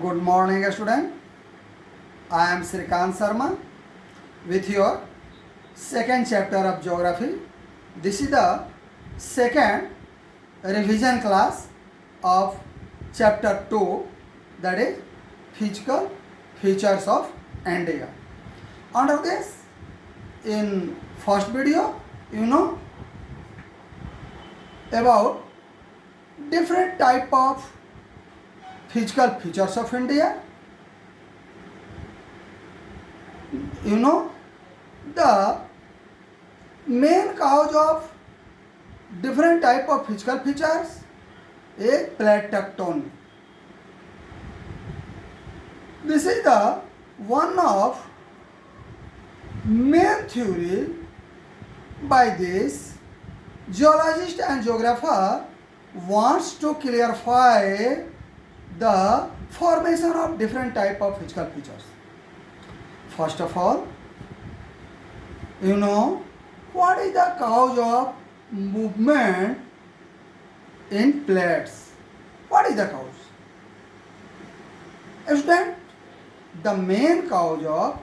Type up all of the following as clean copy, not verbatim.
Good morning, student. I am Srikant Sharma with your second chapter of geography. This is the second revision class of chapter 2, that is physical features of India. Under this, in first video, you know about different type of physical features of India. You know the main cause of different type of physical features is plate tectonic. This is the one of main theory by this geologist and geographer wants to clarify the formation of different type of physical features. First of all, you know what is the cause of movement in plates? What is the cause? Student, the main cause of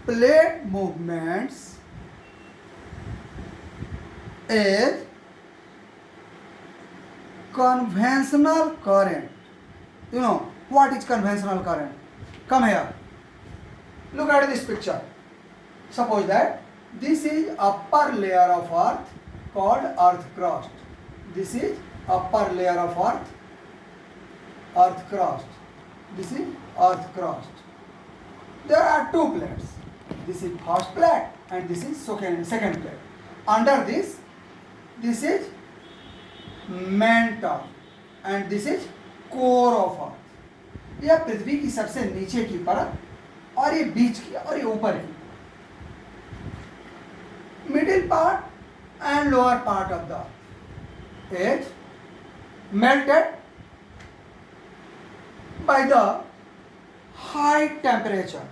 plate movements is conventional current. You know what is conventional current? Come here. Look at this picture. Suppose that this is upper layer of earth called earth crust. This is upper layer of earth crust. This is earth crust. There are two plates. This is first plate and this is second plate. Under this is mantle and this is core of earth. यह पृथ्वी की सबसे नीचे की परत और ये बीच की और ये ऊपर की. Middle part and lower part of the earth is melted by the high temperature.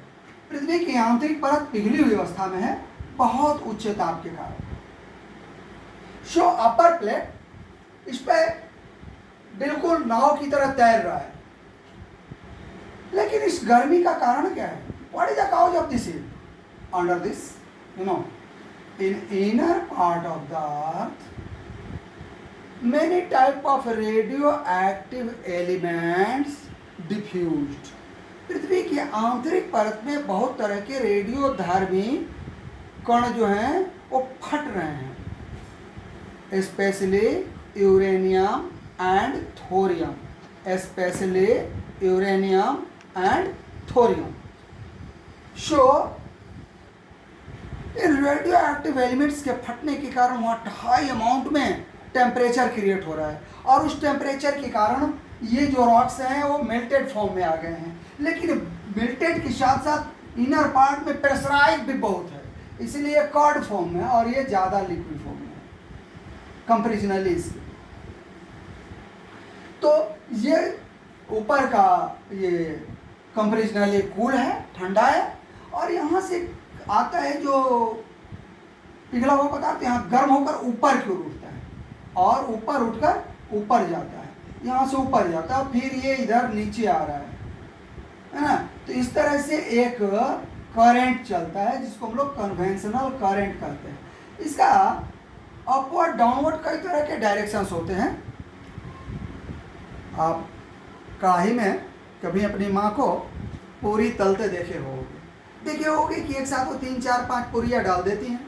पृथ्वी की आंतरिक परत पिघली हुई अवस्था में है बहुत उच्च ताप के कारण. शो अपर प्लेट इस पर बिल्कुल नाव की तरह तैर रहा है, लेकिन इस गर्मी का कारण क्या है? What is the cause of this? Under this, you know, in inner part of the earth many type of radioactive elements diffused. पृथ्वी की आंतरिक परत में बहुत तरह के रेडियो धर्मी कण जो हैं वो फट रहे हैं, specially uranium and thorium, especially uranium and thorium. So in radio active elements के फटने के कारण वहाँ हाई अमाउंट में टेम्परेचर क्रिएट हो रहा है और उस टेम्परेचर के कारण ये जो रॉक्स हैं वो मेल्टेड फॉर्म में आ गए हैं. लेकिन मेल्टेड के साथ साथ इनर पार्ट में प्रेशराइज भी बहुत है, इसलिए कॉर्ड फॉर्म में और ये ज़्यादा लिक्विड फॉर्म में है कंपेरिजनली. तो ये ऊपर का ये कंपेरिजनली कूल है, ठंडा है, और यहाँ से आता है जो पिघला हुआ पदार्थ यहाँ गर्म होकर ऊपर की ओर उठता है और ऊपर उठकर ऊपर जाता है, यहाँ से ऊपर जाता है, फिर ये इधर नीचे आ रहा है ना. तो इस तरह से एक करंट चलता है जिसको हम लोग कन्वेंशनल करंट कहते हैं. इसका अपवर्ड डाउनवर्ड कई तरह के डायरेक्शंस होते हैं. आप कढ़ाई में कभी अपनी माँ को पूरी तलते देखे होगे कि एक साथ वो 3 4 5 पूरियाँ डाल देती हैं.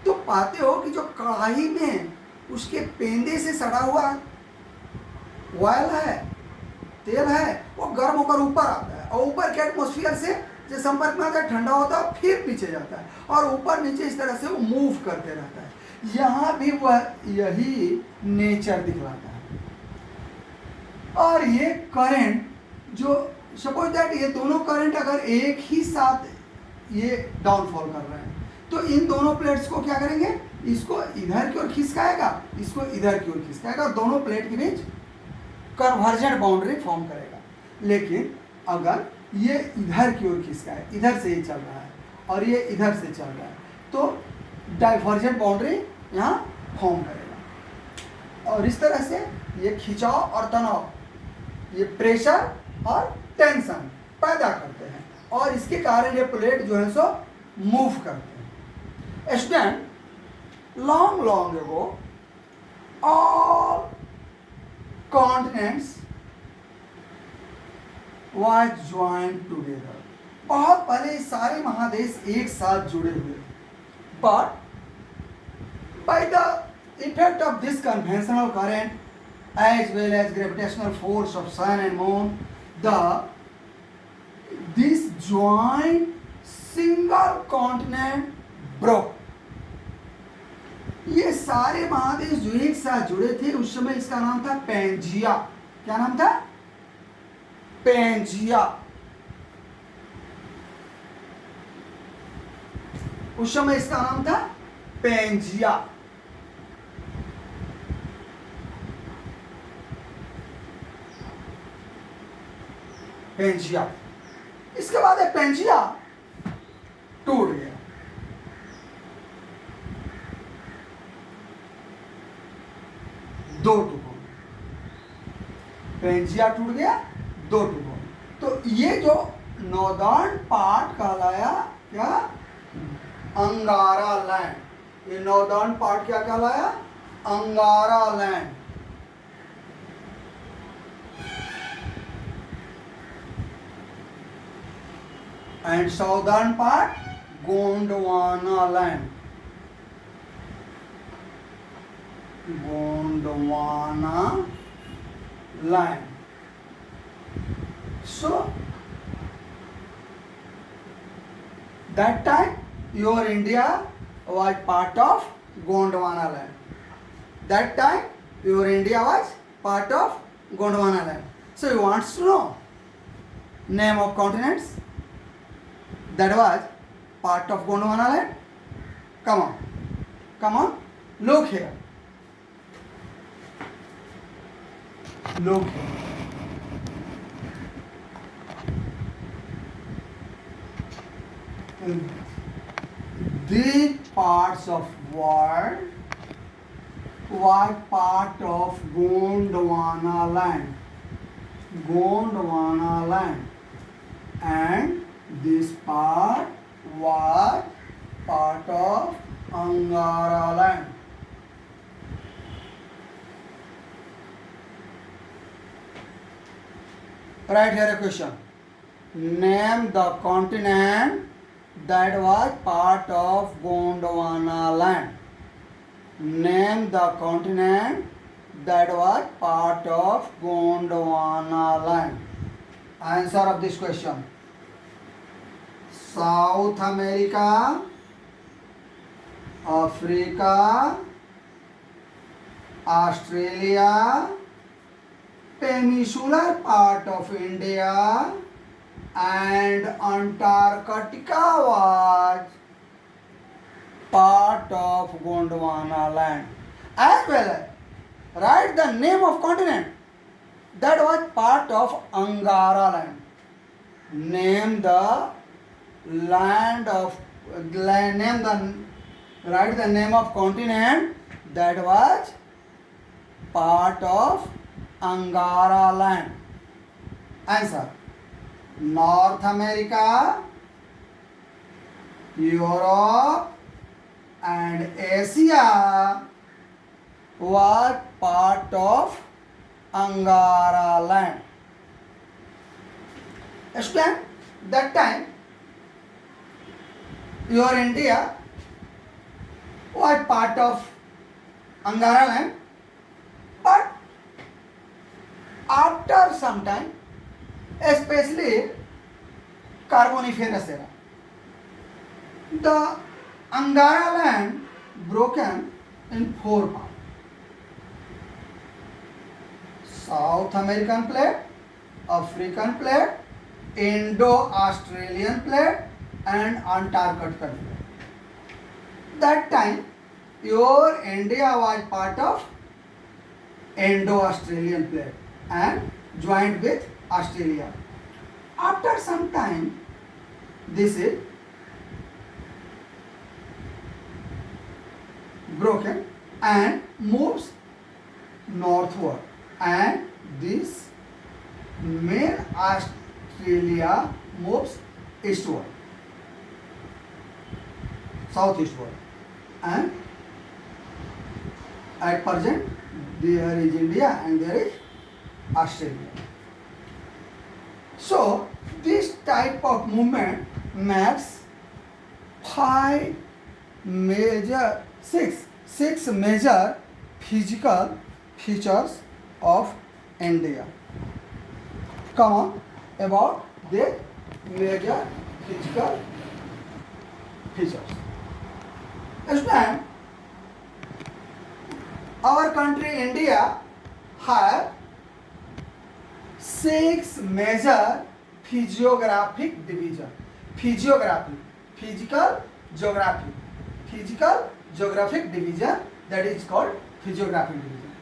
तो पाते हो कि जो कढ़ाई में उसके पेंदे से सड़ा हुआ ऑयल है, तेल है, वो गर्म होकर ऊपर आता है और ऊपर के एटमॉस्फेयर से जो संपर्क में आता है ठंडा होता है फिर पीछे जाता है और ऊपर नीचे इस तरह से वो मूव करते रहता है. यहाँ भी वह यही नेचर दिखलाता है. और ये करंट जो सपोज दैट ये दोनों करंट अगर एक ही साथ ये डाउनफॉल कर रहे हैं तो इन दोनों प्लेट्स को क्या करेंगे? इसको इधर की ओर खिसकाएगा, इसको इधर की ओर खिसकाएगा और दोनों प्लेट के बीच कन्वर्जेंट बाउंड्री फॉर्म करेगा. लेकिन अगर ये इधर की ओर खिसकाए, इधर से ये चल रहा है और ये इधर से चल रहा है, तो डाइवर्जेंट बाउंड्री यहाँ फॉर्म करेगा. और इस तरह से ये खिंचाव और तनाव, ये प्रेशर और टेंशन पैदा करते हैं और इसके कारण ये प्लेट जो है सो मूव करते हैं। Student, long long ago all continents was joint together. बहुत पहले सारे महादेश एक साथ जुड़े हुए, but by the effect of this conventional current as well as gravitational force of sun and moon, this joint single continent broke। ये सारे महादेश जो एक साथ जुड़े थे उस समय इसका नाम था पेंजिया। क्या नाम था? पेंजिया। उस समय इसका नाम था पेंजिया। पेंजिया। इसके बाद एक पेंजिया टूट गया। दो टुकड़ों। पेंजिया टूट गया दो टुकड़ों। तो ये जो नॉर्दर्न पार्ट कहलाया क्या? अंगारा लैंड। ये नॉर्दर्न पार्ट क्या कहलाया? अंगारा land. And southern part Gondwana land. Gondwana land. So that time your India was part of Gondwana land. That time your India was part of Gondwana land. So you want to know name of continents that was part of Gondwana land? Come on, come on, look here. Look here. These parts of world were part of Gondwana land. Gondwana land. And this part was part of Angara land. Write here a question. Name the continent that was part of Gondwana land. Name the continent that was part of Gondwana land. Answer of this question. South America, Africa, Australia, peninsular part of India, and Antarctica was part of Gondwana land. As well as write the name of continent that was part of Angara land. Name the land of write the name of continent that was part of Angara land. Answer. North America, Europe, and Asia was part of Angara land. Student, that time your India was part of Angara land, but after some time, especially Carboniferous era, the Angara land broken in four parts: South American plate, African plate, Indo-Australian plate, and Antarctic plate. That time your India was part of Indo-Australian plate and joined with Australia. After some time, this is broken and moves northward, and this main Australia moves eastward, southeastward, and at present there is India and there is Australia. So this type of movement maps six major physical features of India. Come on, about the major physical features. Understand? Our country India have 6 major physiographic division. Physical geographic division, that is called physiographic division.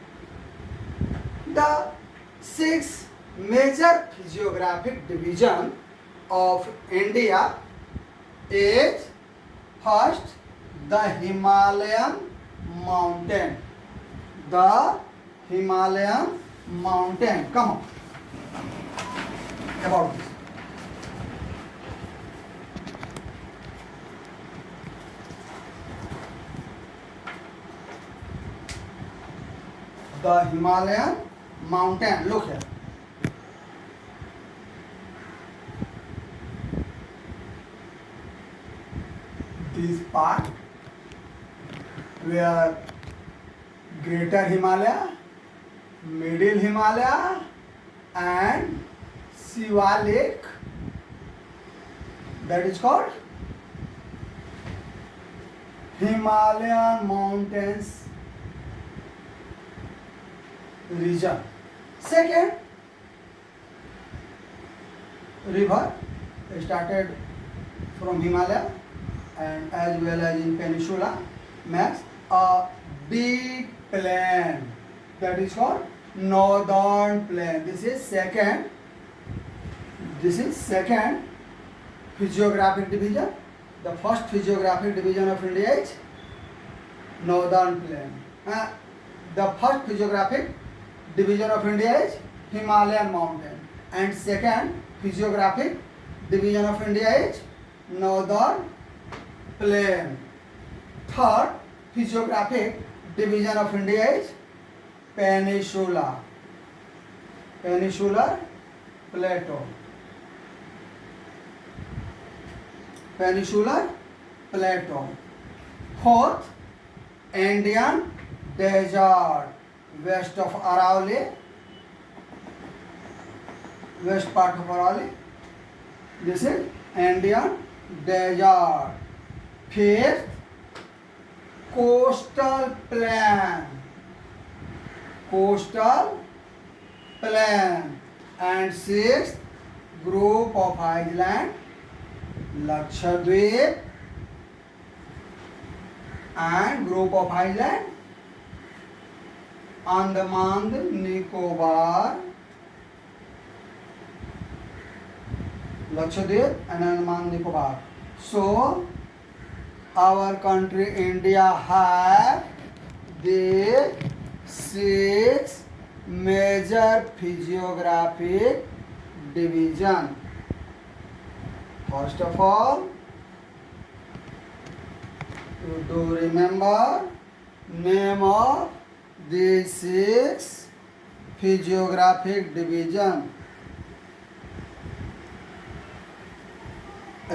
The 6 major physiographic division of India is first the Himalayan mountain. The Himalayan mountain. Come on. About this. The Himalayan mountain. Look here. This part where Greater Himalaya, Middle Himalaya, and Siva Lake, that is called Himalayan mountains region. Second, river started from Himalaya and as well as in peninsula makes a big plain, that is called northern plain. This is second physiographic division. The first physiographic division of India is northern plain. The first physiographic division of India is Himalayan mountain, and second physiographic division of India is northern plain. Third physiographic division of India is peninsular plateau. Peninsular plateau. Fourth, Indian desert, west of Aravalli, west part of Aravalli. This is Indian desert. Fifth, coastal plain. And sixth, group of island, Lakshadweep, and group of island, Andaman Nicobar, Lakshadweep and Andaman Nicobar. So our country India have the 6 major physiographic division. First of all, you do remember name of the 6 physiographic division.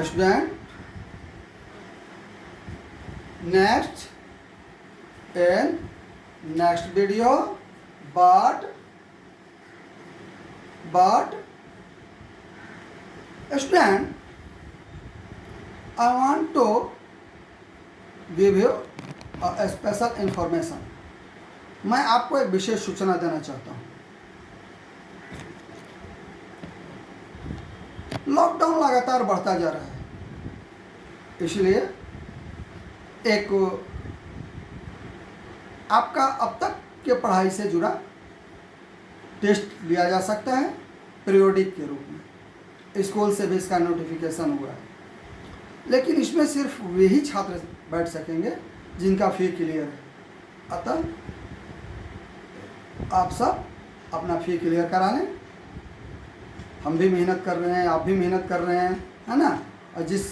Student, next video, but student, I want to give you a special information. मैं आपको एक विशेष सूचना देना चाहता हूँ। Lockdown लगातार बढ़ता जा रहा है, इसलिए एक आपका अब तक के पढ़ाई से जुड़ा टेस्ट लिया जा सकता है पीरियोडिक के रूप में। स्कूल से भी इसका नोटिफिकेशन हुआ है, लेकिन इसमें सिर्फ वही छात्र बैठ सकेंगे जिनका फी क्लियर है। अतः आप सब अपना फी क्लियर करा लें। हम भी मेहनत कर रहे हैं, आप भी मेहनत कर रहे हैं, है ना। और जिस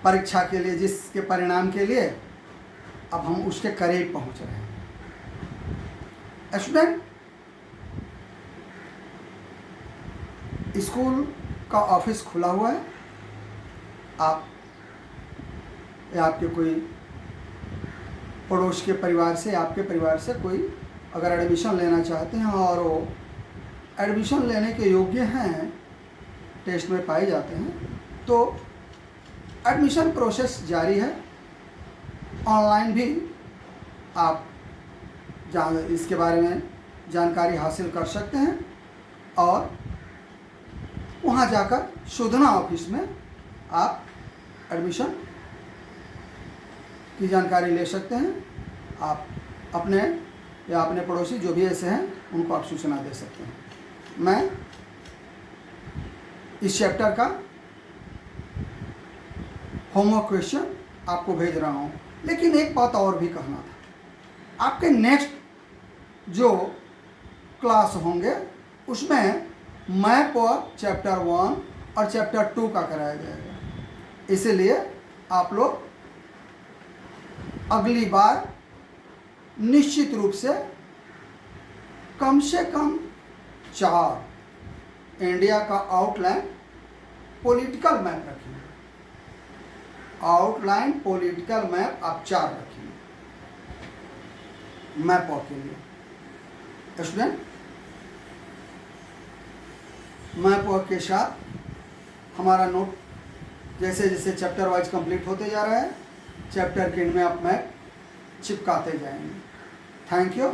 परीक्षा के लिए, जिसके परिणाम के लिए अब हम उसके करीब पहुंच रहे हैं। स्टूडेंट, स्कूल का ऑफिस खुला हुआ है। आप या आपके कोई पड़ोस के परिवार से, आपके परिवार से कोई अगर एडमिशन लेना चाहते हैं और वो एडमिशन लेने के योग्य हैं, टेस्ट में पाए जाते हैं, तो एडमिशन प्रोसेस जारी है। ऑनलाइन भी आप इसके बारे में जानकारी हासिल कर सकते हैं और वहाँ जाकर शोधना ऑफिस में आप एडमिशन की जानकारी ले सकते हैं। आप अपने या अपने पड़ोसी जो भी ऐसे हैं उनको आप सूचना दे सकते हैं। मैं इस चैप्टर का होमवर्क क्वेश्चन आपको भेज रहा हूँ। लेकिन एक बात और भी कहना था, आपके नेक्स्ट जो क्लास होंगे उसमें मैप और चैप्टर 1 और चैप्टर 2 का कराया जाएगा। इसीलिए आप लोग अगली बार निश्चित रूप से कम 4 इंडिया का आउटलाइन पॉलिटिकल मैप रखेंगे। आउटलाइन पॉलिटिकल मैप आप 4 रखेंगे मैप के लिए। स्टूडेंट, मैप के साथ हमारा नोट जैसे जैसे चैप्टर वाइज कंप्लीट होते जा रहा है, चैप्टर के एंड में आप मैप चिपकाते जाएंगे। Thank you.